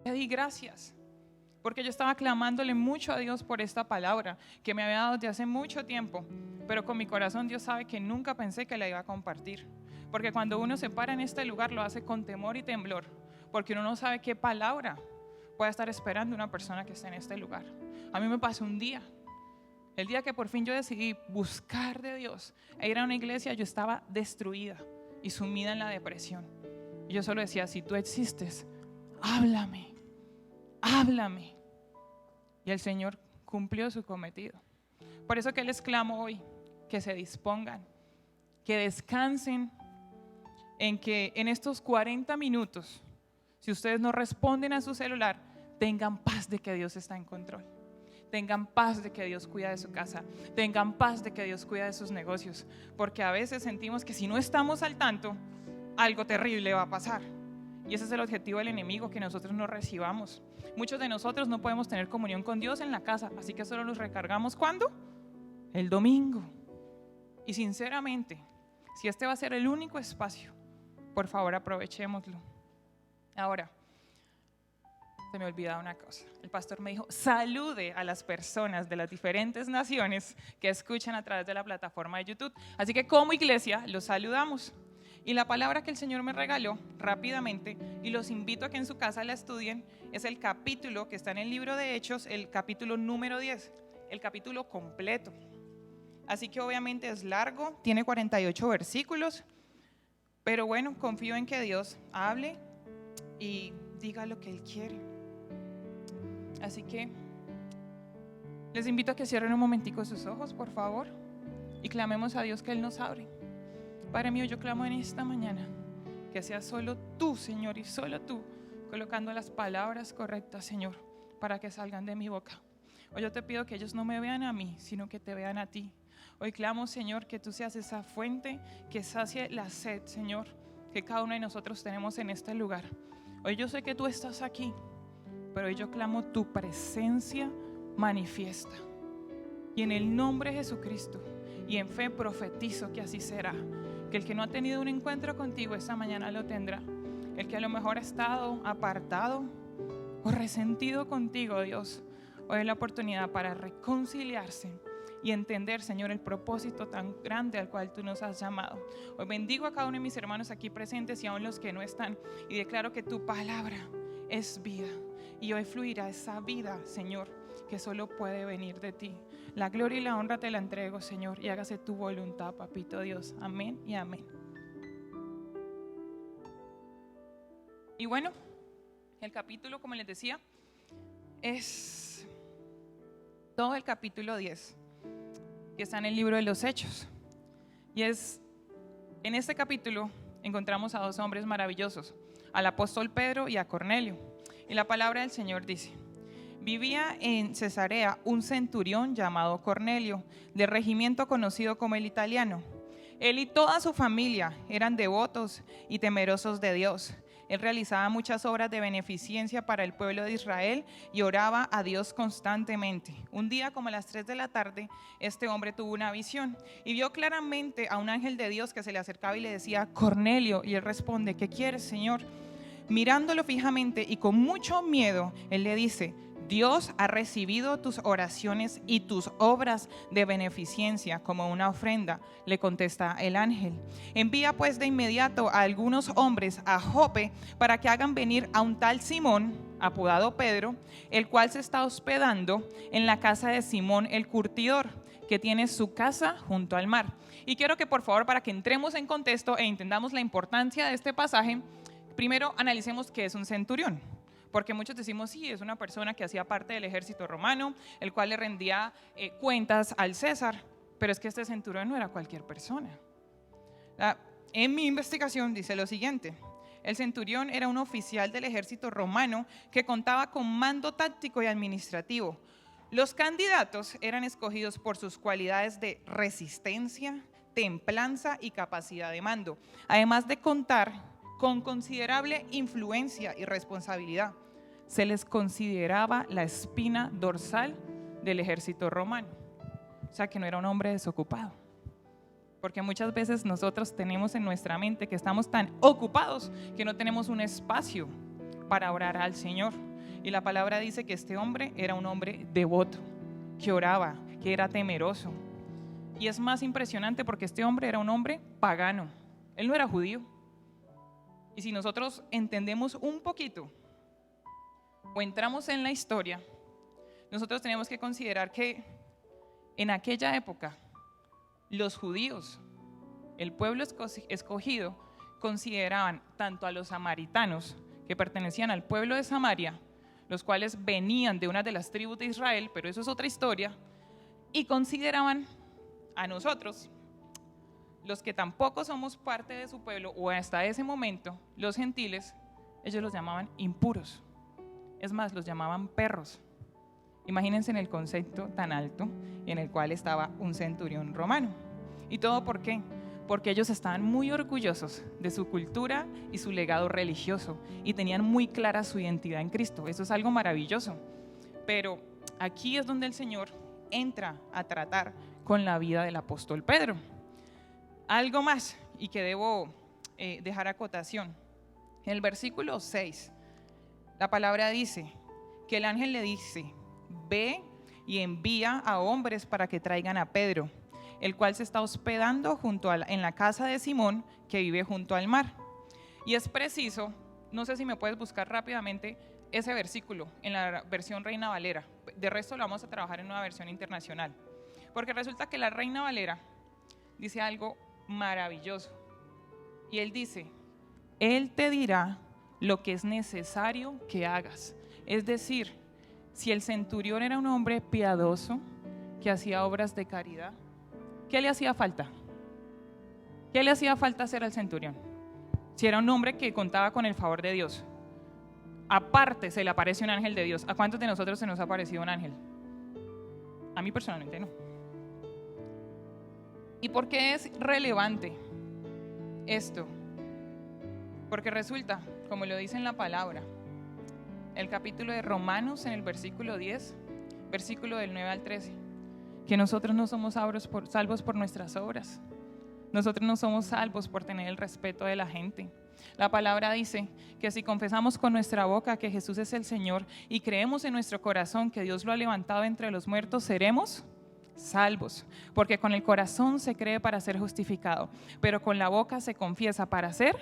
Le di gracias, porque yo estaba clamándole mucho a Dios por esta palabra que me había dado desde hace mucho tiempo, pero con mi corazón Dios sabe que nunca pensé que la iba a compartir, porque cuando uno se para en este lugar lo hace con temor y temblor, porque uno no sabe qué palabra puede estar esperando una persona que esté en este lugar. A mí me pasó un día, el día que por fin yo decidí buscar de Dios e ir a una iglesia. Yo estaba destruida y sumida en la depresión, y yo solo decía: si tú existes, háblame, háblame. Y el Señor cumplió su cometido. Por eso que les clamo hoy que se dispongan, que descansen en que en estos 40 minutos, si ustedes no responden a su celular, tengan paz de que Dios está en control. Tengan paz de que Dios cuida de su casa. Tengan paz de que Dios cuida de sus negocios. Porque a veces sentimos que si no estamos al tanto, algo terrible va a pasar. Y ese es el objetivo del enemigo, que nosotros no recibamos. Muchos de nosotros no podemos tener comunión con Dios en la casa, así que solo nos recargamos ¿cuándo? El domingo. Y sinceramente, si este va a ser el único espacio, por favor aprovechémoslo. Ahora, se me olvidaba una cosa. El pastor me dijo: salude a las personas de las diferentes naciones que escuchan a través de la plataforma de YouTube. Así que como iglesia los saludamos. Y la palabra que el Señor me regaló rápidamente, y los invito a que en su casa la estudien, es el capítulo que está en el libro de Hechos, el capítulo número 10, el capítulo completo. Así que obviamente es largo, tiene 48 versículos, pero bueno, confío en que Dios hable y diga lo que Él quiere. Así que les invito a que cierren un momentico sus ojos, por favor, y clamemos a Dios que Él nos abre. Padre mío, yo clamo en esta mañana que sea solo tú, Señor, y solo tú, colocando las palabras correctas, Señor, para que salgan de mi boca. Hoy yo te pido que ellos no me vean a mí, sino que te vean a ti. Hoy clamo, Señor, que tú seas esa fuente que sacie la sed, Señor, que cada uno de nosotros tenemos en este lugar. Hoy yo sé que tú estás aquí, pero hoy yo clamo tu presencia manifiesta. Y en el nombre de Jesucristo y en fe profetizo que así será. Que el que no ha tenido un encuentro contigo esta mañana lo tendrá. El que a lo mejor ha estado apartado o resentido contigo, Dios, hoy es la oportunidad para reconciliarse y entender, Señor, el propósito tan grande al cual tú nos has llamado. Hoy bendigo a cada uno de mis hermanos aquí presentes y aún los que no están, y declaro que tu palabra es vida, y hoy fluirá esa vida, Señor, que solo puede venir de ti. La gloria y la honra te la entrego, Señor, y hágase tu voluntad, papito Dios. Amén y amén. Y bueno, el capítulo, como les decía, es todo el capítulo 10, que está en el libro de los Hechos. Y en este capítulo encontramos a dos hombres maravillosos, al apóstol Pedro y a Cornelio. Y la palabra del Señor dice: vivía en Cesarea un centurión llamado Cornelio, del regimiento conocido como el Italiano. Él y toda su familia eran devotos y temerosos de Dios. Él realizaba muchas obras de beneficencia para el pueblo de Israel y oraba a Dios constantemente. Un día, como a las 3 de la tarde, este hombre tuvo una visión y vio claramente a un ángel de Dios que se le acercaba y le decía: Cornelio. Y él responde: ¿qué quieres, Señor? Mirándolo fijamente y con mucho miedo, él le dice: Dios ha recibido tus oraciones y tus obras de beneficencia como una ofrenda, le contesta el ángel. Envía pues de inmediato a algunos hombres a Jope para que hagan venir a un tal Simón, apodado Pedro, el cual se está hospedando en la casa de Simón el curtidor, que tiene su casa junto al mar. Y quiero que por favor, para que entremos en contexto e entendamos la importancia de este pasaje, primero analicemos qué es un centurión. Porque muchos decimos, sí, es una persona que hacía parte del ejército romano, el cual le rendía cuentas al César, pero es que este centurión no era cualquier persona. En mi investigación dice lo siguiente: el centurión era un oficial del ejército romano que contaba con mando táctico y administrativo. Los candidatos eran escogidos por sus cualidades de resistencia, templanza y capacidad de mando, además de contar con considerable influencia y responsabilidad. Se les consideraba la espina dorsal del ejército romano. O sea que no era un hombre desocupado. Porque muchas veces nosotros tenemos en nuestra mente que estamos tan ocupados que no tenemos un espacio para orar al Señor. Y la palabra dice que este hombre era un hombre devoto, que oraba, que era temeroso. Y es más impresionante porque este hombre era un hombre pagano. Él no era judío. Y si nosotros entendemos un poquito o entramos en la historia, nosotros tenemos que considerar que en aquella época los judíos, el pueblo escogido, consideraban tanto a los samaritanos que pertenecían al pueblo de Samaria, los cuales venían de una de las tribus de Israel, pero eso es otra historia, y consideraban a nosotros, los que tampoco somos parte de su pueblo, o hasta ese momento, los gentiles, ellos los llamaban impuros. Es más, los llamaban perros. Imagínense en el concepto tan alto en el cual estaba un centurión romano. ¿Y todo por qué? Porque ellos estaban muy orgullosos de su cultura y su legado religioso y tenían muy clara su identidad en Cristo. Eso es algo maravilloso. Pero aquí es donde el Señor entra a tratar con la vida del apóstol Pedro. Algo más y que debo dejar acotación. En el versículo 6, la palabra dice que el ángel le dice: ve y envía a hombres para que traigan a Pedro, el cual se está hospedando en la casa de Simón, que vive junto al mar. Y es preciso, no sé si me puedes buscar rápidamente ese versículo en la versión Reina Valera. De resto lo vamos a trabajar en una versión internacional. Porque resulta que la Reina Valera dice algo maravilloso. Y él dice: Él te dirá lo que es necesario que hagas. Es decir, si el centurión era un hombre piadoso, que hacía obras de caridad, ¿qué le hacía falta? ¿Qué le hacía falta hacer al centurión? Si era un hombre que contaba con el favor de Dios. Aparte se le aparece un ángel de Dios. ¿A cuántos de nosotros se nos ha aparecido un ángel? A mí personalmente no. ¿Y por qué es relevante esto? Porque resulta, como lo dice en la palabra, el capítulo de Romanos en el versículo 10, versículo del 9 al 13, que nosotros no somos salvos por nuestras obras. Nosotros no somos salvos por tener el respeto de la gente. La palabra dice que si confesamos con nuestra boca que Jesús es el Señor y creemos en nuestro corazón que Dios lo ha levantado entre los muertos, seremos salvos, porque con el corazón se cree para ser justificado, pero con la boca se confiesa para ser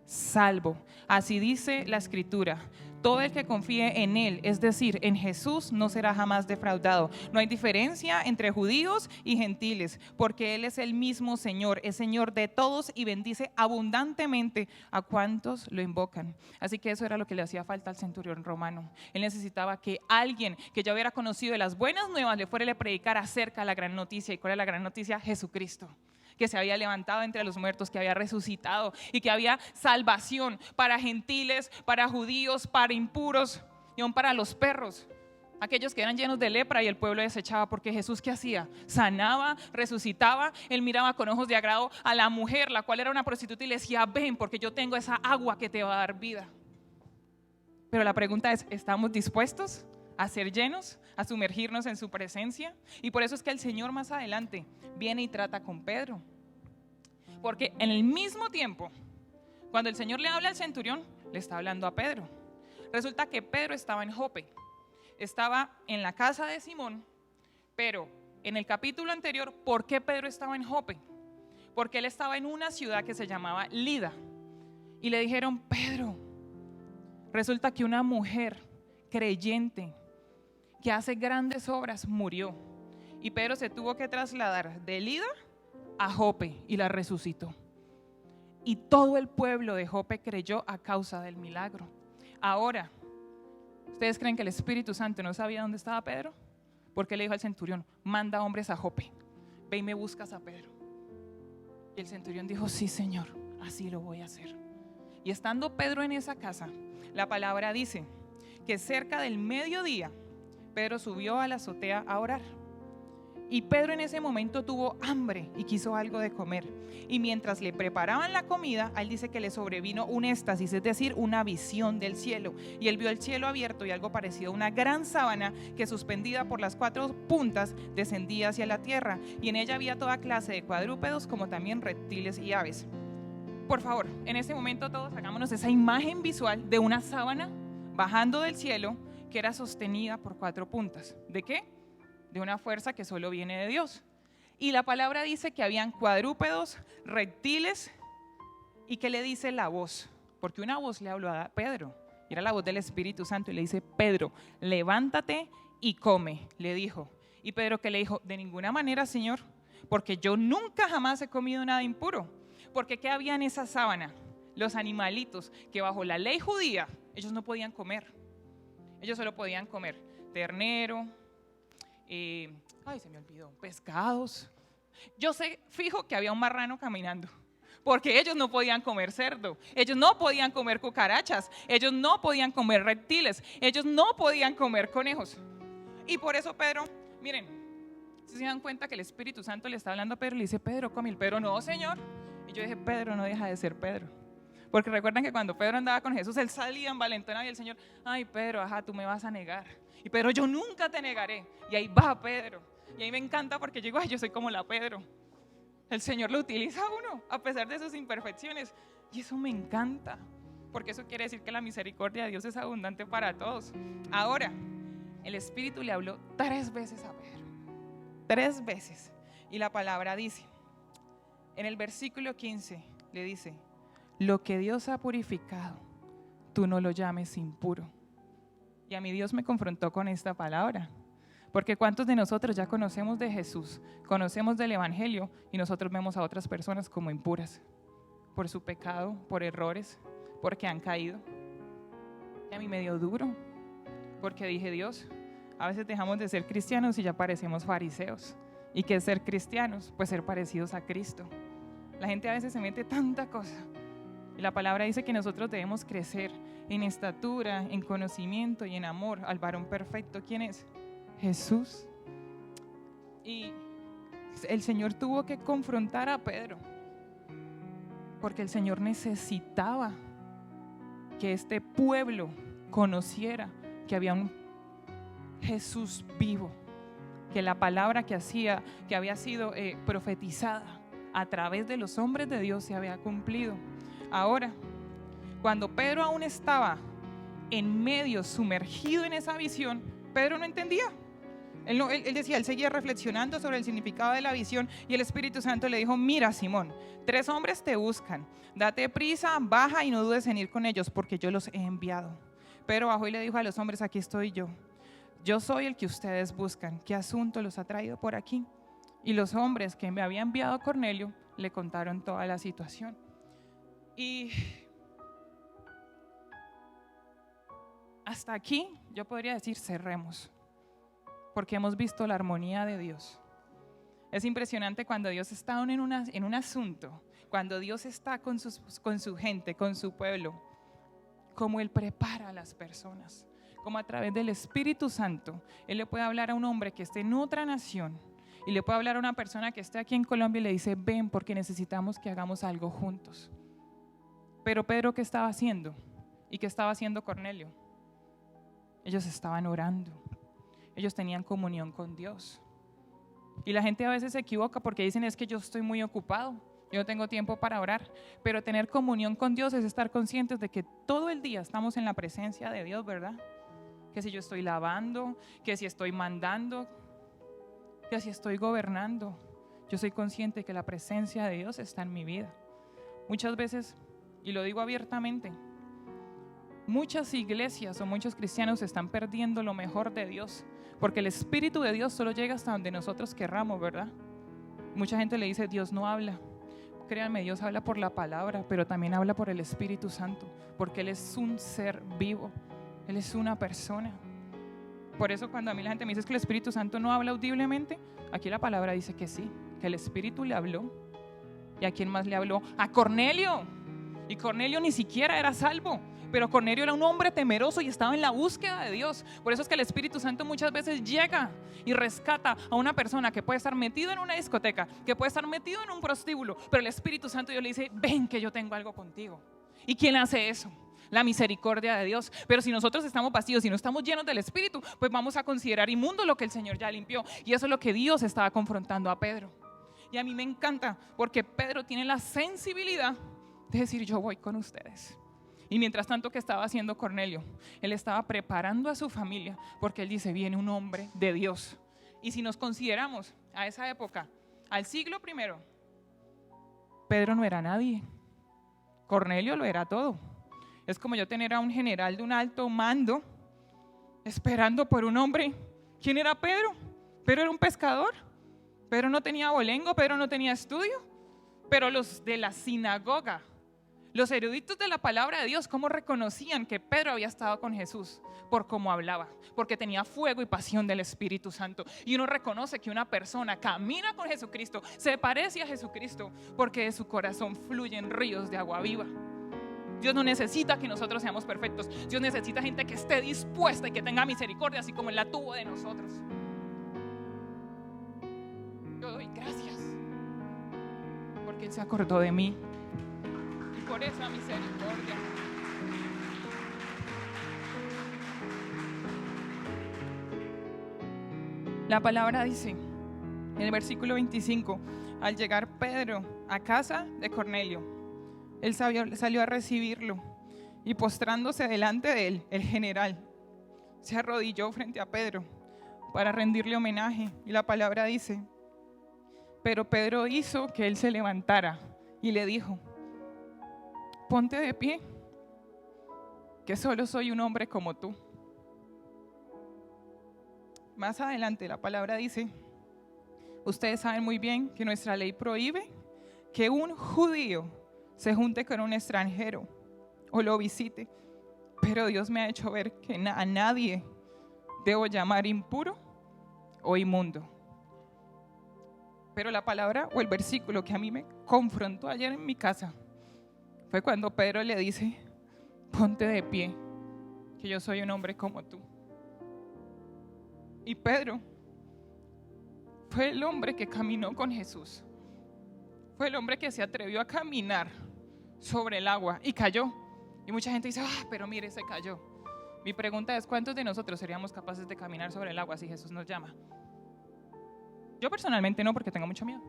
salvo. Así dice la Escritura: todo el que confíe en Él, es decir, en Jesús, no será jamás defraudado. No hay diferencia entre judíos y gentiles, porque Él es el mismo Señor, es Señor de todos y bendice abundantemente a cuantos lo invocan. Así que eso era lo que le hacía falta al centurión romano. Él necesitaba que alguien que ya hubiera conocido de las buenas nuevas le fuera y le predicara acerca de la gran noticia. ¿Y cuál es la gran noticia? Jesucristo, que se había levantado entre los muertos, que había resucitado y que había salvación para gentiles, para judíos, para impuros y aún para los perros, aquellos que eran llenos de lepra y el pueblo desechaba, porque Jesús, ¿qué hacía? Sanaba, resucitaba. Él miraba con ojos de agrado a la mujer, la cual era una prostituta, y le decía: ven, porque yo tengo esa agua que te va a dar vida. Pero la pregunta es: ¿estamos dispuestos a ser llenos, a sumergirnos en su presencia? Y por eso es que el Señor más adelante viene y trata con Pedro, porque en el mismo tiempo, cuando el Señor le habla al centurión, le está hablando a Pedro. Resulta que Pedro estaba en Jope. estaba en la casa de Simón, pero en el capítulo anterior, ¿por qué Pedro estaba en Jope? Porque él estaba en una ciudad que se llamaba Lida. Y le dijeron, Pedro, resulta que una mujer creyente que hace grandes obras murió. Y Pedro se tuvo que trasladar de Lida a Jope y la resucitó. Y todo el pueblo de Jope creyó a causa del milagro. Ahora, ¿ustedes creen que el Espíritu Santo no sabía dónde estaba Pedro? Porque le dijo al centurión, manda hombres a Jope, ve y me buscas a Pedro. Y el centurión dijo, sí, Señor, así lo voy a hacer. Y estando Pedro en esa casa, la palabra dice que cerca del mediodía, Pedro subió a la azotea a orar. Y Pedro en ese momento tuvo hambre y quiso algo de comer. Y mientras le preparaban la comida, él dice que le sobrevino un éxtasis, es decir, una visión del cielo. Y él vio el cielo abierto y algo parecido a una gran sábana que suspendida por las 4 puntas descendía hacia la tierra. Y en ella había toda clase de cuadrúpedos como también reptiles y aves. Por favor, en ese momento todos hagámonos esa imagen visual de una sábana bajando del cielo que era sostenida por 4 puntas. ¿De qué? De una fuerza que solo viene de Dios. Y la palabra dice que habían cuadrúpedos, reptiles, y que le dice la voz, porque una voz le habló a Pedro, y era la voz del Espíritu Santo, y le dice, Pedro, levántate y come, le dijo. Y Pedro que le dijo, de ninguna manera, Señor, porque yo nunca jamás he comido nada impuro. Porque ¿qué había en esa sábana? Los animalitos que bajo la ley judía, ellos no podían comer. Ellos solo podían comer ternero, se me olvidó, pescados. Yo sé fijo que había un marrano caminando, porque ellos no podían comer cerdo, ellos no podían comer cucarachas, ellos no podían comer reptiles, ellos no podían comer conejos. Y por eso Pedro, miren, si se dan cuenta que el Espíritu Santo le está hablando a Pedro, le dice, Pedro, come. El Pedro, no, Señor. Y yo dije, Pedro no deja de ser Pedro. Porque recuerdan que cuando Pedro andaba con Jesús, él salía en valentona y el Señor, ay, Pedro, tú me vas a negar. Y Pedro, yo nunca te negaré. Y ahí va Pedro. Y ahí me encanta porque yo digo, yo soy como la Pedro. El Señor lo utiliza a uno, a pesar de sus imperfecciones. Y eso me encanta, porque eso quiere decir que la misericordia de Dios es abundante para todos. Ahora, el Espíritu le habló 3 veces a Pedro. 3 veces. Y la palabra dice, en el versículo 15, le dice, lo que Dios ha purificado, tú no lo llames impuro. Y a mí Dios me confrontó con esta palabra, porque ¿cuántos de nosotros ya conocemos de Jesús, conocemos del Evangelio y nosotros vemos a otras personas como impuras? Por su pecado, por errores, porque han caído. Y a mí me dio duro, porque dije, Dios, a veces dejamos de ser cristianos y ya parecemos fariseos. ¿Y qué es ser cristianos? Pues ser parecidos a Cristo. La gente a veces se mete tanta cosa. Y la palabra dice que nosotros debemos crecer en estatura, en conocimiento y en amor al varón perfecto. ¿Quién es? Jesús. Y el Señor tuvo que confrontar a Pedro, porque el Señor necesitaba que este pueblo conociera que había un Jesús vivo, que la palabra que había sido profetizada a través de los hombres de Dios se había cumplido. Ahora, cuando Pedro aún estaba en medio, sumergido en esa visión, Pedro no entendía. Él seguía reflexionando sobre el significado de la visión y el Espíritu Santo le dijo, mira, Simón, 3 hombres te buscan, date prisa, baja y no dudes en ir con ellos porque yo los he enviado. Pedro bajó y le dijo a los hombres, aquí estoy yo soy el que ustedes buscan, ¿qué asunto los ha traído por aquí? Y los hombres que me había enviado Cornelio le contaron toda la situación. Y hasta aquí yo podría decir cerremos, porque hemos visto la armonía de Dios. Es impresionante cuando Dios está en un asunto, cuando Dios está con su gente, con su pueblo, cómo Él prepara a las personas, como a través del Espíritu Santo Él le puede hablar a un hombre que esté en otra nación y le puede hablar a una persona que esté aquí en Colombia y le dice, ven porque necesitamos que hagamos algo juntos. Pero Pedro, ¿qué estaba haciendo? ¿Y qué estaba haciendo Cornelio? Ellos estaban orando. Ellos tenían comunión con Dios. Y la gente a veces se equivoca porque dicen, es que yo estoy muy ocupado, yo no tengo tiempo para orar. Pero tener comunión con Dios es estar conscientes de que todo el día estamos en la presencia de Dios, ¿verdad? que si yo estoy lavando, que si estoy mandando, que si estoy gobernando, yo soy consciente que la presencia de Dios está en mi vida. Muchas veces, y lo digo abiertamente, muchas iglesias o muchos cristianos están perdiendo lo mejor de Dios, porque el Espíritu de Dios solo llega hasta donde nosotros querramos, ¿verdad? Mucha gente le dice, Dios no habla. Créanme, Dios habla por la palabra, pero también habla por el Espíritu Santo, porque Él es un ser vivo, Él es una persona. Por eso cuando a mí la gente me dice que el Espíritu Santo no habla audiblemente, aquí la palabra dice que sí, que el Espíritu le habló. ¿Y a quién más le habló? A Cornelio. Y Cornelio ni siquiera era salvo, pero Cornelio era un hombre temeroso y estaba en la búsqueda de Dios. Por eso es que el Espíritu Santo muchas veces llega y rescata a una persona que puede estar metido en una discoteca, que puede estar metido en un prostíbulo, pero el Espíritu Santo Dios le dice, ven que yo tengo algo contigo. ¿Y quién hace eso? La misericordia de Dios. Pero si nosotros estamos vacíos y no estamos llenos del Espíritu, pues vamos a considerar inmundo lo que el Señor ya limpió. Y eso es lo que Dios estaba confrontando a Pedro. Y a mí me encanta porque Pedro tiene la sensibilidad de decir, yo voy con ustedes. Y mientras tanto que estaba haciendo Cornelio, él estaba preparando a su familia, porque él dice, viene un hombre de Dios. Y si nos consideramos a esa época, al siglo I, Pedro no era nadie, Cornelio lo era todo. Es como yo tener a un general de un alto mando esperando por un hombre. ¿Quién era Pedro? Pedro era un pescador. Pedro no tenía abolengo, Pedro no tenía estudio. Pero los de la sinagoga, los eruditos de la palabra de Dios, ¿cómo reconocían que Pedro había estado con Jesús? Por cómo hablaba, porque tenía fuego y pasión del Espíritu Santo. Y uno reconoce que una persona camina con Jesucristo, se parece a Jesucristo, porque de su corazón fluyen ríos de agua viva. Dios no necesita que nosotros seamos perfectos. Dios necesita gente que esté dispuesta y que tenga misericordia, así como Él la tuvo de nosotros. Yo doy gracias, porque Él se acordó de mí. Por esa misericordia. La palabra dice en el versículo 25, al llegar Pedro a casa de Cornelio, él salió a recibirlo y postrándose delante de él, el general se arrodilló frente a Pedro para rendirle homenaje. Y la palabra dice, pero Pedro hizo que él se levantara y le dijo, ponte de pie, que solo soy un hombre como tú. Más adelante la palabra dice, ustedes saben muy bien que nuestra ley prohíbe que un judío se junte con un extranjero o lo visite, pero Dios me ha hecho ver que a nadie debo llamar impuro o inmundo. Pero la palabra o el versículo que a mí me confrontó ayer en mi casa fue cuando Pedro le dice, ponte de pie, que yo soy un hombre como tú. Y Pedro fue el hombre que caminó con Jesús. Fue el hombre que se atrevió a caminar sobre el agua y cayó. Y mucha gente dice, pero mire, se cayó. Mi pregunta es, ¿cuántos de nosotros seríamos capaces de caminar sobre el agua si Jesús nos llama? Yo personalmente no, porque tengo mucho miedo.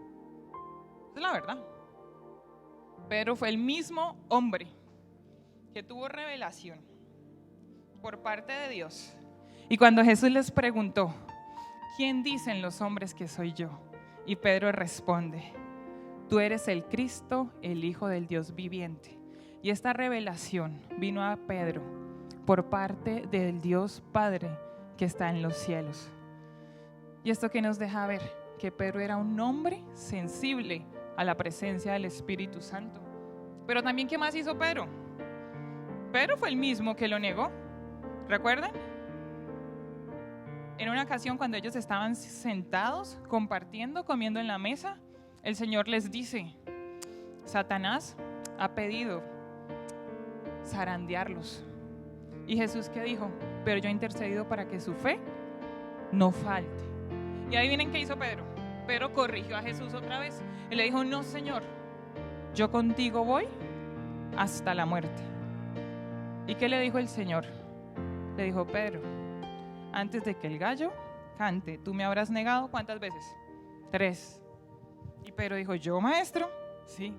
Es la verdad. Pedro fue el mismo hombre que tuvo revelación por parte de Dios. Y cuando Jesús les preguntó, ¿quién dicen los hombres que soy yo? Y Pedro responde, tú eres el Cristo, el Hijo del Dios viviente. Y esta revelación vino a Pedro por parte del Dios Padre que está en los cielos. Y esto que nos deja ver que Pedro era un hombre sensible a la presencia del Espíritu Santo. Pero también, ¿qué más hizo Pedro? Pedro fue el mismo que lo negó. ¿Recuerdan? En una ocasión, cuando ellos estaban sentados, compartiendo, comiendo en la mesa, el Señor les dice, Satanás ha pedido zarandearlos. Y Jesús, ¿qué dijo? Pero yo he intercedido para que su fe no falte. Y ahí vienen, ¿qué hizo Pedro? Pedro corrigió a Jesús otra vez. Y le dijo, no, Señor, yo contigo voy hasta la muerte. ¿Y qué le dijo el Señor? Le dijo, Pedro, antes de que el gallo cante, tú me habrás negado, ¿cuántas veces? 3. Y Pedro dijo, ¿yo, maestro? Sí.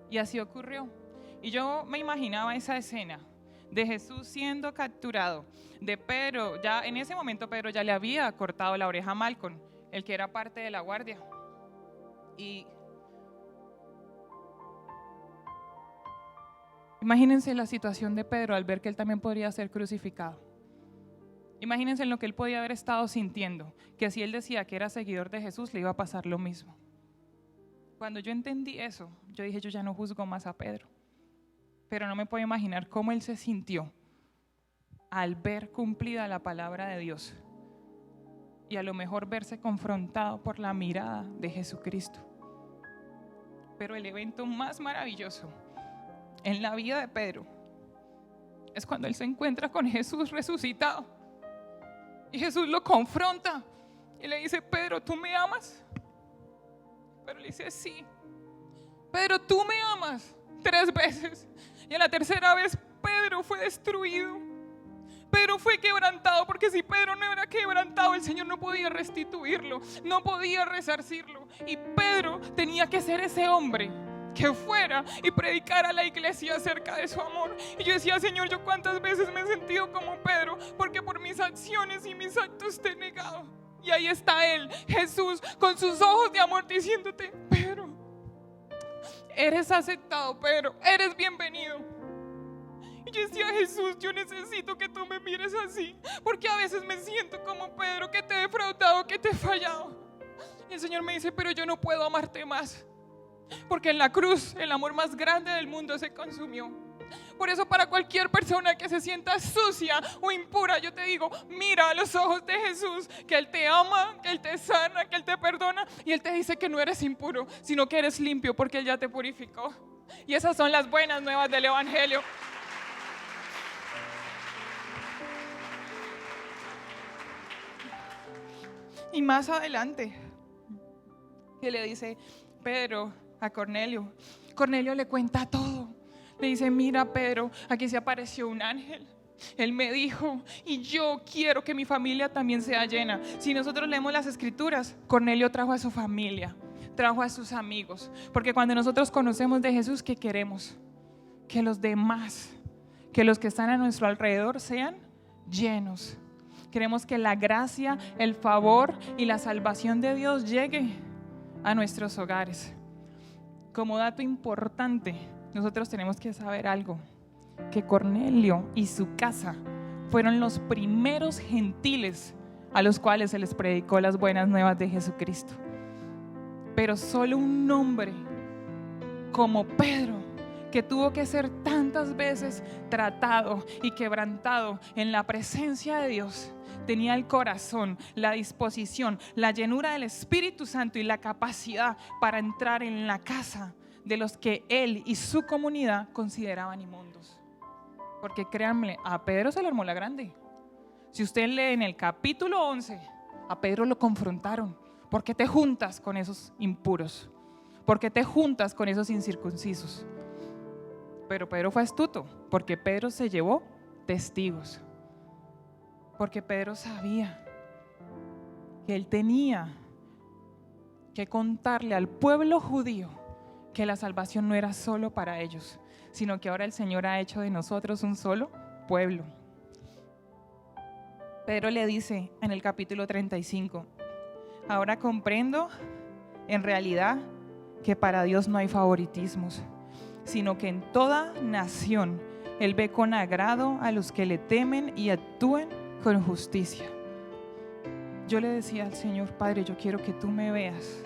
Y así ocurrió. Y yo me imaginaba esa escena de Jesús siendo capturado, de Pedro, ya en ese momento Pedro ya le había cortado la oreja a Malcolm, el que era parte de la guardia. Y imagínense la situación de Pedro al ver que él también podría ser crucificado. Imagínense en lo que él podía haber estado sintiendo, que si él decía que era seguidor de Jesús, le iba a pasar lo mismo. Cuando yo entendí eso, yo dije, yo ya no juzgo más a Pedro. Pero no me puedo imaginar cómo él se sintió al ver cumplida la palabra de Dios y a lo mejor verse confrontado por la mirada de Jesucristo. Pero el evento más maravilloso en la vida de Pedro es cuando él se encuentra con Jesús resucitado y Jesús lo confronta y le dice, Pedro, ¿tú me amas? Pero le dice, sí. Pedro, ¿tú me amas? 3 veces. Y a la tercera vez Pedro fue destruido. Pedro fue quebrantado, porque si Pedro no era quebrantado, el Señor no podía restituirlo, no podía resarcirlo. Y Pedro tenía que ser ese hombre que fuera y predicara a la iglesia acerca de su amor. Y yo decía, Señor, ¿yo cuántas veces me he sentido como Pedro? Porque por mis acciones y mis actos te he negado. Y ahí está Él, Jesús, con sus ojos de amor diciéndote, Pedro, eres aceptado, Pedro, eres bienvenido. Y yo decía, Jesús, yo necesito que tú me mires así, porque a veces me siento como Pedro, que te he defraudado, que te he fallado. Y el Señor me dice, pero yo no puedo amarte más, porque en la cruz el amor más grande del mundo se consumió. Por eso para cualquier persona que se sienta sucia o impura, yo te digo, mira a los ojos de Jesús, que Él te ama, que Él te sana, que Él te perdona, y Él te dice que no eres impuro, sino que eres limpio porque Él ya te purificó. Y esas son las buenas nuevas del Evangelio. Y más adelante, que le dice Pedro a Cornelio, Cornelio le cuenta todo. Le dice, mira Pedro, aquí se apareció un ángel. Él me dijo, y yo quiero que mi familia también sea llena. Si nosotros leemos las escrituras, Cornelio trajo a su familia, trajo a sus amigos. Porque cuando nosotros conocemos de Jesús, ¿qué queremos? Que los demás, que los que están a nuestro alrededor sean llenos. Queremos que la gracia, el favor y la salvación de Dios llegue a nuestros hogares. Como dato importante, nosotros tenemos que saber algo, que Cornelio y su casa fueron los primeros gentiles a los cuales se les predicó las buenas nuevas de Jesucristo. Pero solo un hombre como Pedro, que tuvo que ser tantas veces tratado y quebrantado en la presencia de Dios, tenía el corazón, la disposición, la llenura del Espíritu Santo y la capacidad para entrar en la casa de los que él y su comunidad consideraban inmundos. Porque créanme, a Pedro se le armó la grande. Si usted lee en el capítulo 11, a Pedro lo confrontaron. ¿Por qué te juntas con esos impuros? ¿Por qué te juntas con esos incircuncisos? Pero Pedro fue astuto, porque Pedro se llevó testigos. Porque Pedro sabía que él tenía que contarle al pueblo judío que la salvación no era solo para ellos, sino que ahora el Señor ha hecho de nosotros un solo pueblo. Pedro le dice en el capítulo 35, ahora comprendo en realidad que para Dios no hay favoritismos, sino que en toda nación Él ve con agrado a los que le temen y actúen con justicia. Yo le decía al Señor, Padre, yo quiero que tú me veas,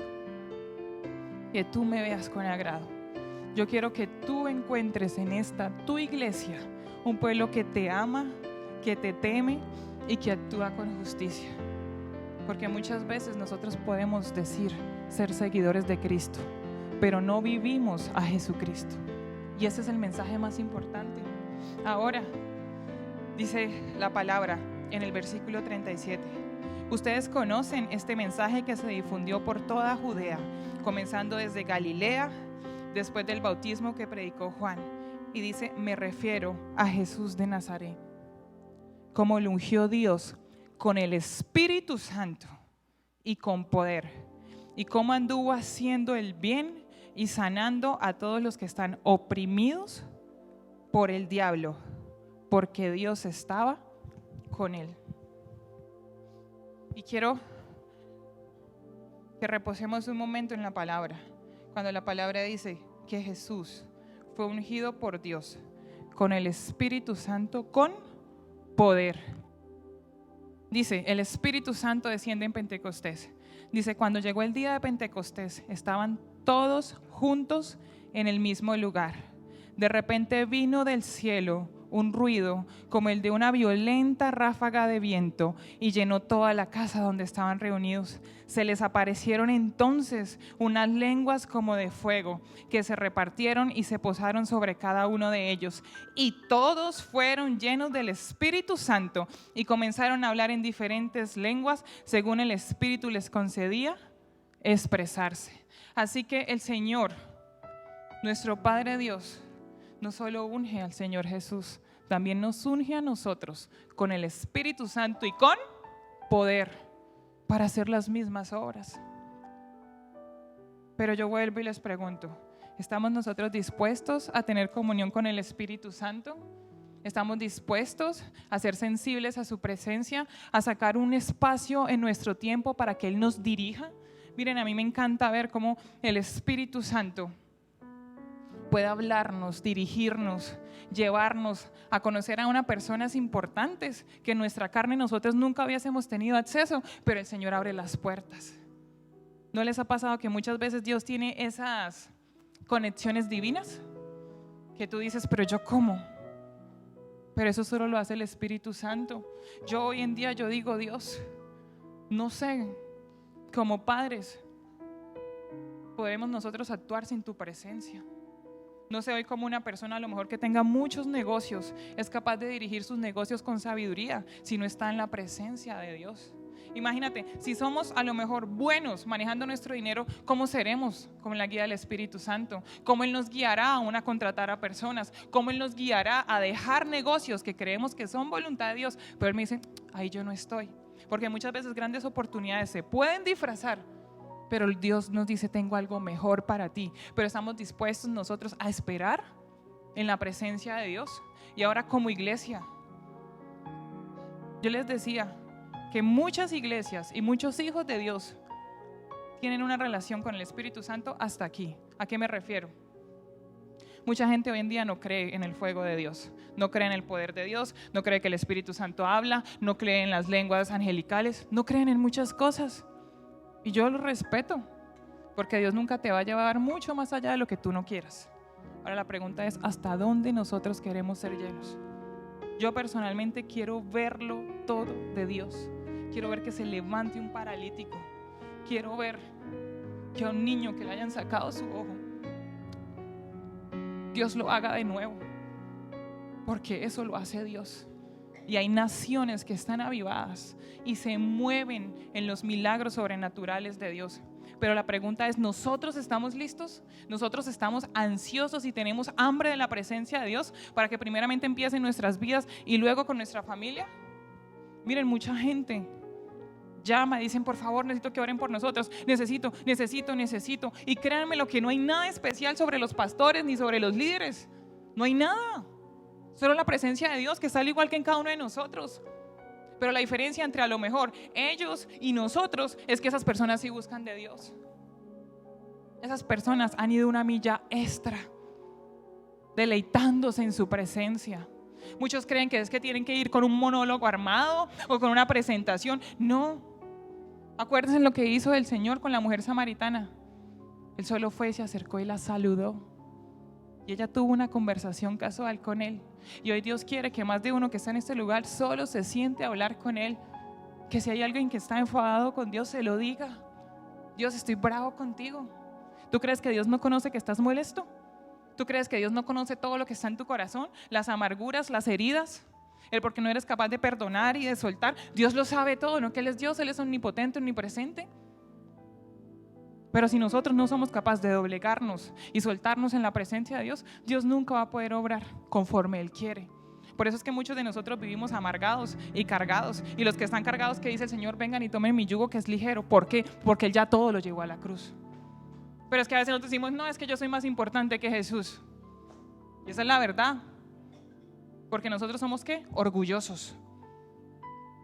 que tú me veas con agrado. Yo quiero que tú encuentres en esta tu iglesia un pueblo que te ama, que te teme y que actúa con justicia. Porque muchas veces nosotros podemos decir ser seguidores de Cristo, pero no vivimos a Jesucristo. Y ese es el mensaje más importante. Ahora, dice la palabra en el versículo 37. Ustedes conocen este mensaje que se difundió por toda Judea, comenzando desde Galilea, después del bautismo que predicó Juan. Y dice, me refiero a Jesús de Nazaret, como lo ungió Dios con el Espíritu Santo y con poder, y cómo anduvo haciendo el bien y sanando a todos los que están oprimidos por el diablo, porque Dios estaba con él. Y quiero que reposemos un momento en la palabra, cuando la palabra dice que Jesús fue ungido por Dios con el Espíritu Santo con poder. Dice, el Espíritu Santo desciende en Pentecostés. Dice, cuando llegó el día de Pentecostés, estaban todos juntos en el mismo lugar. De repente vino del cielo un ruido como el de una violenta ráfaga de viento y llenó toda la casa donde estaban reunidos. Se les aparecieron entonces unas lenguas como de fuego que se repartieron y se posaron sobre cada uno de ellos. Y todos fueron llenos del Espíritu Santo y comenzaron a hablar en diferentes lenguas según el Espíritu les concedía expresarse. Así que el Señor, nuestro Padre Dios, no solo unge al Señor Jesús, también nos unge a nosotros con el Espíritu Santo y con poder para hacer las mismas obras. Pero yo vuelvo y les pregunto, ¿estamos nosotros dispuestos a tener comunión con el Espíritu Santo? ¿Estamos dispuestos a ser sensibles a su presencia, a sacar un espacio en nuestro tiempo para que Él nos dirija? Miren, a mí me encanta ver cómo el Espíritu Santo puede hablarnos, dirigirnos, llevarnos a conocer a unas personas importantes que en nuestra carne nosotros nunca hubiésemos tenido acceso, pero el Señor abre las puertas. ¿No les ha pasado que muchas veces Dios tiene esas conexiones divinas? Que tú dices, pero yo ¿cómo? Pero eso solo lo hace el Espíritu Santo. Yo hoy en día yo digo, Dios, no sé, como padres, podemos nosotros actuar sin tu presencia. No sé hoy cómo una persona a lo mejor que tenga muchos negocios es capaz de dirigir sus negocios con sabiduría si no está en la presencia de Dios. Imagínate, si somos a lo mejor buenos manejando nuestro dinero, ¿cómo seremos con la guía del Espíritu Santo? ¿Cómo Él nos guiará aún a contratar a personas? ¿Cómo Él nos guiará a dejar negocios que creemos que son voluntad de Dios? Pero Él me dice, ahí yo no estoy. Porque muchas veces grandes oportunidades se pueden disfrazar, pero Dios nos dice, tengo algo mejor para ti. Pero estamos dispuestos nosotros a esperar en la presencia de Dios. Y ahora como iglesia, yo les decía que muchas iglesias y muchos hijos de Dios tienen una relación con el Espíritu Santo hasta aquí. ¿A qué me refiero? Mucha gente hoy en día no cree en el fuego de Dios, no cree en el poder de Dios, no cree que el Espíritu Santo habla, no cree en las lenguas angelicales, no creen en muchas cosas. Y yo lo respeto, porque Dios nunca te va a llevar mucho más allá de lo que tú no quieras. Ahora la pregunta es, ¿hasta dónde nosotros queremos ser llenos? Yo personalmente quiero verlo todo de Dios. Quiero ver que se levante un paralítico. Quiero ver que a un niño que le hayan sacado su ojo, Dios lo haga de nuevo, porque eso lo hace Dios. Y hay naciones que están avivadas y se mueven en los milagros sobrenaturales de Dios. Pero la pregunta es, ¿nosotros estamos listos? ¿Nosotros estamos ansiosos y tenemos hambre de la presencia de Dios para que primeramente empiece en nuestras vidas y luego con nuestra familia? Miren, mucha gente llama, dicen, por favor, necesito que oren por nosotros. Necesito. Y créanme lo que no hay nada especial sobre los pastores ni sobre los líderes. No hay nada. Solo la presencia de Dios que está al igual que en cada uno de nosotros. Pero la diferencia entre a lo mejor ellos y nosotros es que esas personas sí buscan de Dios. Esas personas han ido una milla extra, deleitándose en su presencia. Muchos creen que es que tienen que ir con un monólogo armado o con una presentación. No. Acuérdense lo que hizo el Señor con la mujer samaritana. Él solo fue y se acercó y la saludó. Y ella tuvo una conversación casual con Él. Y hoy Dios quiere que más de uno que está en este lugar solo se siente a hablar con Él. Que si hay alguien que está enfadado con Dios, se lo diga. Dios, estoy bravo contigo. ¿Tú crees que Dios no conoce que estás molesto? ¿Tú crees que Dios no conoce todo lo que está en tu corazón? Las amarguras, las heridas, el porque no eres capaz de perdonar y de soltar. Dios lo sabe todo, ¿no? Que Él es Dios, Él es omnipotente, omnipresente. Pero si nosotros no somos capaces de doblegarnos y soltarnos en la presencia de Dios, Dios nunca va a poder obrar conforme Él quiere. Por eso es que muchos de nosotros vivimos amargados y cargados. Y los que están cargados, que dice el Señor, vengan y tomen mi yugo que es ligero. ¿Por qué? Porque Él ya todo lo llevó a la cruz. Pero es que a veces nosotros decimos, no, es que yo soy más importante que Jesús. Y esa es la verdad. Porque nosotros somos ¿qué? Orgullosos.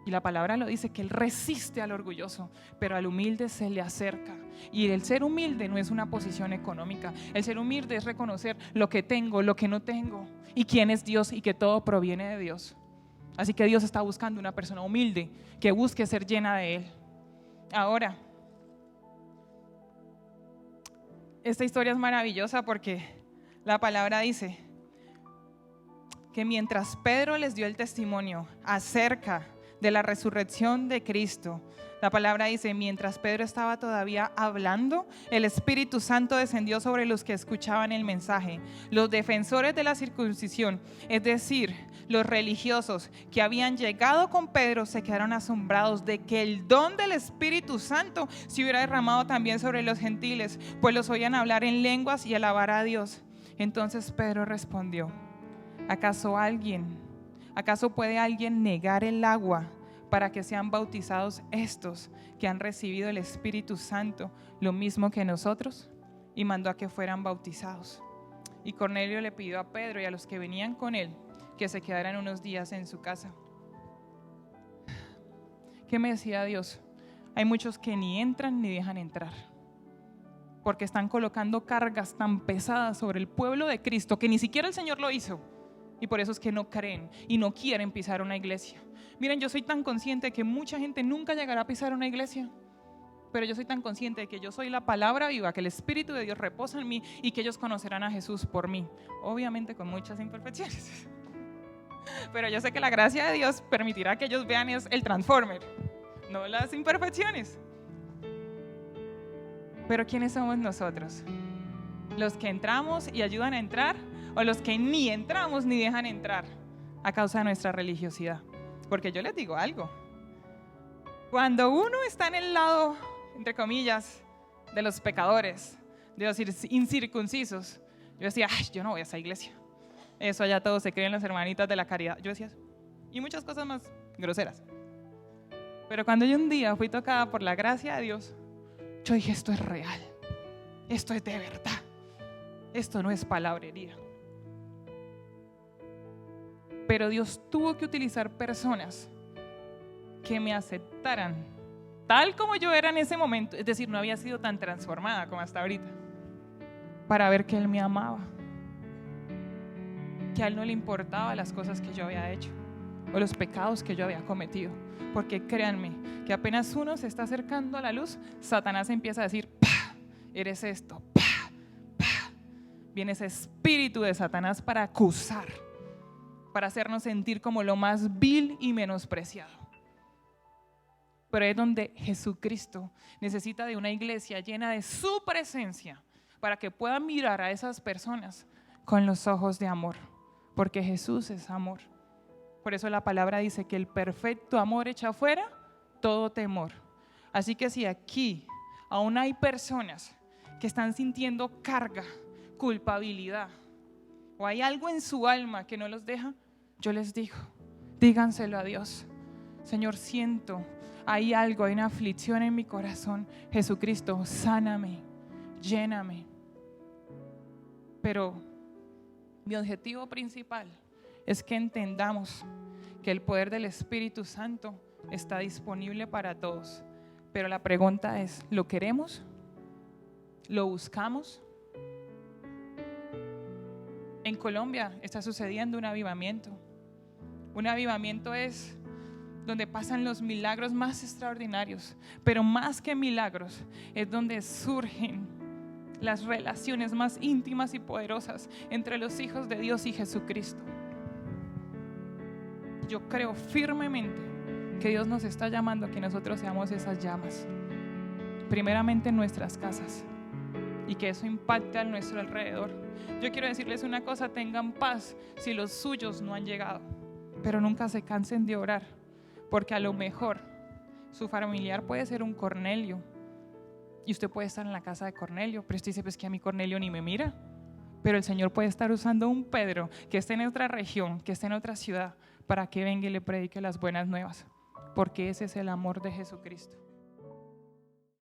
Y la palabra lo dice, que Él resiste al orgulloso, pero al humilde se le acerca. Y el ser humilde no es una posición económica. El ser humilde es reconocer lo que tengo, lo que no tengo, y quién es Dios y que todo proviene de Dios. Así que Dios está buscando una persona humilde que busque ser llena de Él. Ahora, esta historia es maravillosa porque la palabra dice que mientras Pedro les dio el testimonio acerca de la resurrección de Cristo, la palabra dice, mientras Pedro estaba todavía hablando, el Espíritu Santo descendió sobre los que escuchaban el mensaje. Los defensores de la circuncisión, es decir, los religiosos que habían llegado con Pedro, se quedaron asombrados de que el don del Espíritu Santo se hubiera derramado también sobre los gentiles, pues los oían hablar en lenguas y alabar a Dios. Entonces Pedro respondió, ¿acaso puede alguien negar el agua para que sean bautizados estos que han recibido el Espíritu Santo lo mismo que nosotros? Y mandó a que fueran bautizados. Y Cornelio le pidió a Pedro y a los que venían con él que se quedaran unos días en su casa. ¿Qué me decía Dios? Hay muchos que ni entran ni dejan entrar, porque están colocando cargas tan pesadas sobre el pueblo de Cristo que ni siquiera el Señor lo hizo. Y por eso es que no creen y no quieren pisar una iglesia. Miren, yo soy tan consciente de que mucha gente nunca llegará a pisar una iglesia, pero yo soy tan consciente de que yo soy la palabra viva, que el Espíritu de Dios reposa en mí y que ellos conocerán a Jesús por mí, obviamente con muchas imperfecciones. Pero yo sé que la gracia de Dios permitirá que ellos vean el Transformer, no las imperfecciones. Pero ¿quiénes somos nosotros? ¿Los que entramos y ayudan a entrar? ¿O los que ni entramos ni dejan entrar a causa de nuestra religiosidad? Porque yo les digo algo. Cuando uno está en el lado, entre comillas, de los pecadores, de los incircuncisos, yo decía, ay, yo no voy a esa iglesia. Eso allá todos se creen las hermanitas de la caridad. Yo decía eso. Y muchas cosas más groseras. Pero cuando yo un día fui tocada por la gracia de Dios, yo dije, esto es real. Esto es de verdad. Esto no es palabrería. Pero Dios tuvo que utilizar personas que me aceptaran tal como yo era en ese momento, es decir, no había sido tan transformada como hasta ahorita, para ver que Él me amaba, que a Él no le importaban las cosas que yo había hecho o los pecados que yo había cometido. Porque créanme que apenas uno se está acercando a la luz, Satanás empieza a decir, ¡pah! Eres esto, ¡pah! ¡pah! Viene ese espíritu de Satanás para acusar, para hacernos sentir como lo más vil y menospreciado. Pero es donde Jesucristo necesita de una iglesia llena de su presencia para que pueda mirar a esas personas con los ojos de amor, porque Jesús es amor. Por eso la palabra dice que el perfecto amor echa fuera todo temor. Así que si aquí aún hay personas que están sintiendo carga, culpabilidad, o hay algo en su alma que no los deja, yo les digo, díganselo a Dios. Señor, siento, hay algo, hay una aflicción en mi corazón. Jesucristo, sáname, lléname. Pero mi objetivo principal es que entendamos que el poder del Espíritu Santo está disponible para todos. Pero la pregunta es, ¿lo queremos? ¿Lo buscamos? En Colombia está sucediendo un avivamiento. Un avivamiento es donde pasan los milagros más extraordinarios, pero más que milagros, es donde surgen las relaciones más íntimas y poderosas entre los hijos de Dios y Jesucristo. Yo creo firmemente que Dios nos está llamando a que nosotros seamos esas llamas, primeramente en nuestras casas, y que eso impacte a nuestro alrededor. Yo quiero decirles una cosa, tengan paz si los suyos no han llegado, pero nunca se cansen de orar, porque a lo mejor su familiar puede ser un Cornelio y usted puede estar en la casa de Cornelio, pero usted dice, pues que a mí Cornelio ni me mira. Pero el Señor puede estar usando un Pedro que esté en otra región, que esté en otra ciudad, para que venga y le predique las buenas nuevas, porque ese es el amor de Jesucristo.